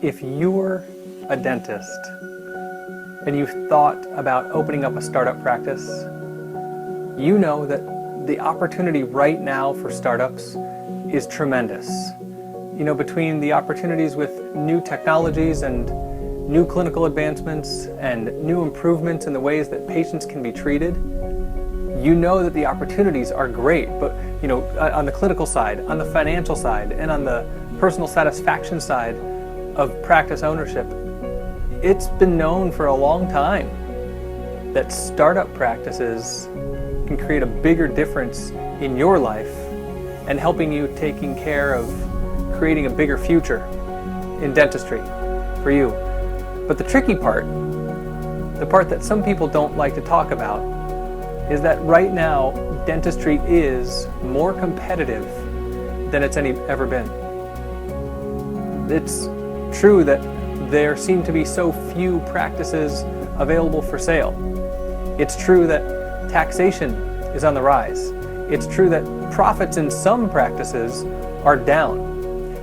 If you're a dentist and you've thought about opening up a startup practice, you know that the opportunity right now for startups is tremendous. You know, between the opportunities with new technologies and new clinical advancements and new improvements in the ways that patients can be treated, you know that the opportunities are great. But you know, on the clinical side, on the financial side, and on the personal satisfaction side of practice ownership, it's been known for a long time that startup practices can create a bigger difference in your life and helping you taking care of creating a bigger future in dentistry for you. But the tricky part, the part that some people don't like to talk about, is that right now dentistry is more competitive than it's ever been. It's true that there seem to be so few practices available for sale. It's true that taxation is on the rise. It's true that profits in some practices are down.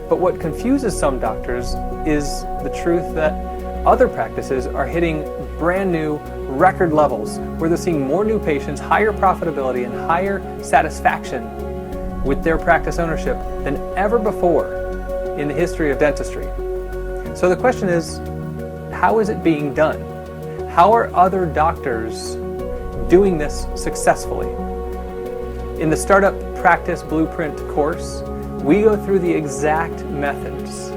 But what confuses some doctors is the truth that other practices are hitting brand new record levels where they're seeing more new patients, higher profitability, and higher satisfaction with their practice ownership than ever before in the history of dentistry. So the question is, how is it being done? How are other doctors doing this successfully? In the Startup Practice Blueprint course, we go through the exact methods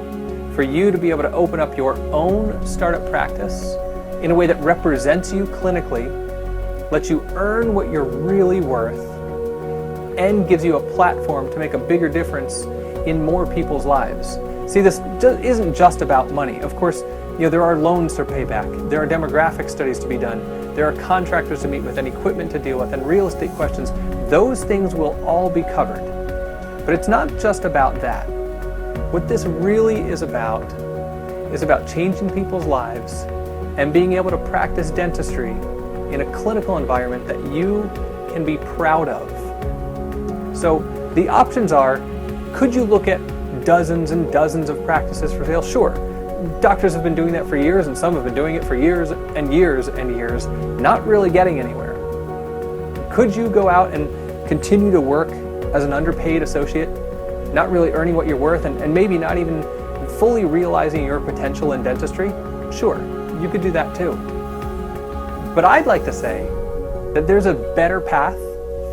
for you to be able to open up your own startup practice in a way that represents you clinically, lets you earn what you're really worth, and gives you a platform to make a bigger difference in more people's lives. See, this isn't just about money. Of course, you know, there are loans to pay back, there are demographic studies to be done, there are contractors to meet with, and equipment to deal with, and real estate questions. Those things will all be covered. But it's not just about that. What this really is about changing people's lives and being able to practice dentistry in a clinical environment that you can be proud of. So the options are, could you look at dozens and dozens of practices for sale? Sure. Doctors have been doing that for years, and some have been doing it for years and years and years, not really getting anywhere. Could you go out and continue to work as an underpaid associate, not really earning what you're worth, and maybe not even fully realizing your potential in dentistry? Sure, you could do that too. But I'd like to say that there's a better path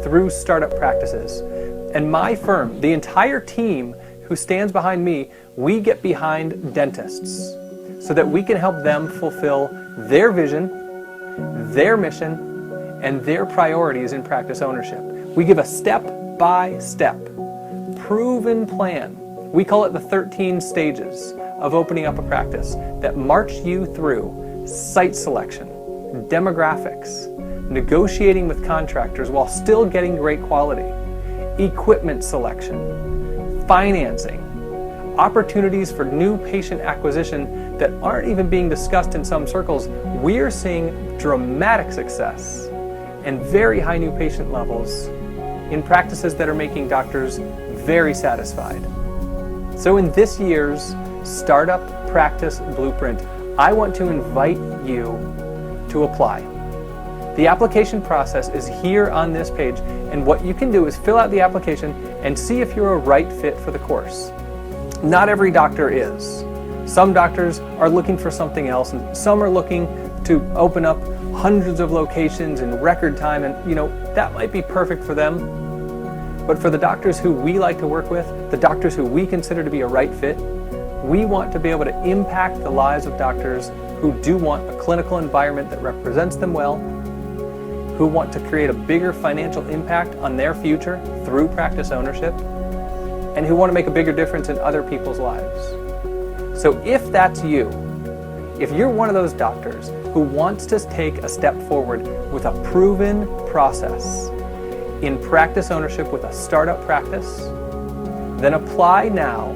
through startup practices. And my firm, the entire team who stands behind me, we get behind dentists so that we can help them fulfill their vision, their mission, and their priorities in practice ownership. We give a step-by-step, proven plan. We call it the 13 stages of opening up a practice that march you through site selection, demographics, negotiating with contractors while still getting great quality, equipment selection, financing, opportunities for new patient acquisition that aren't even being discussed in some circles. We're seeing dramatic success and very high new patient levels in practices that are making doctors very satisfied. So in this year's Startup Practice Blueprint, I want to invite you to apply. The application process is here on this page, and what you can do is fill out the application and see if you're a right fit for the course. Not every doctor is. Some doctors are looking for something else, and some are looking to open up hundreds of locations in record time, and you know, that might be perfect for them. But for the doctors who we like to work with, the doctors who we consider to be a right fit, we want to be able to impact the lives of doctors who do want a clinical environment that represents them well, who want to create a bigger financial impact on their future through practice ownership, and who want to make a bigger difference in other people's lives. So if that's you, if you're one of those doctors who wants to take a step forward with a proven process in practice ownership with a startup practice, then apply now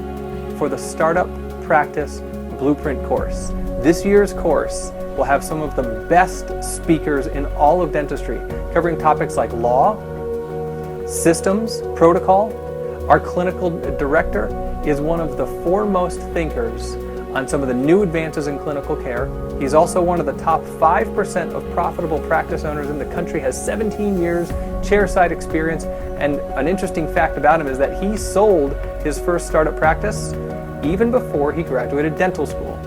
for the Startup Practice Blueprint course. This year's course will have some of the best speakers in all of dentistry, covering topics like law, systems, protocol. Our clinical director is one of the foremost thinkers on some of the new advances in clinical care. He's also one of the top 5% of profitable practice owners in the country, has 17 years chairside experience, and an interesting fact about him is that he sold his first startup practice even before he graduated dental school.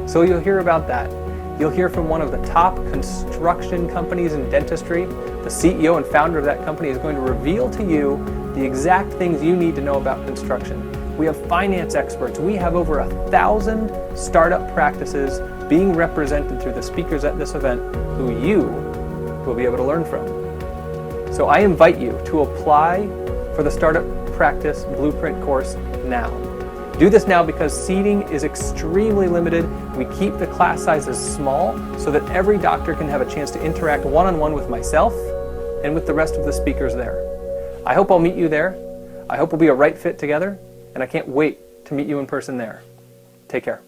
So you'll hear about that. You'll hear from one of the top construction companies in dentistry. The CEO and founder of that company is going to reveal to you the exact things you need to know about construction. We have finance experts. We have over 1,000 startup practices being represented through the speakers at this event who you will be able to learn from. So I invite you to apply for the Startup Practice Blueprint course now. Do this now because seating is extremely limited. We keep the class sizes small so that every doctor can have a chance to interact one-on-one with myself and with the rest of the speakers there. I hope I'll meet you there. I hope we'll be a right fit together, and I can't wait to meet you in person there. Take care.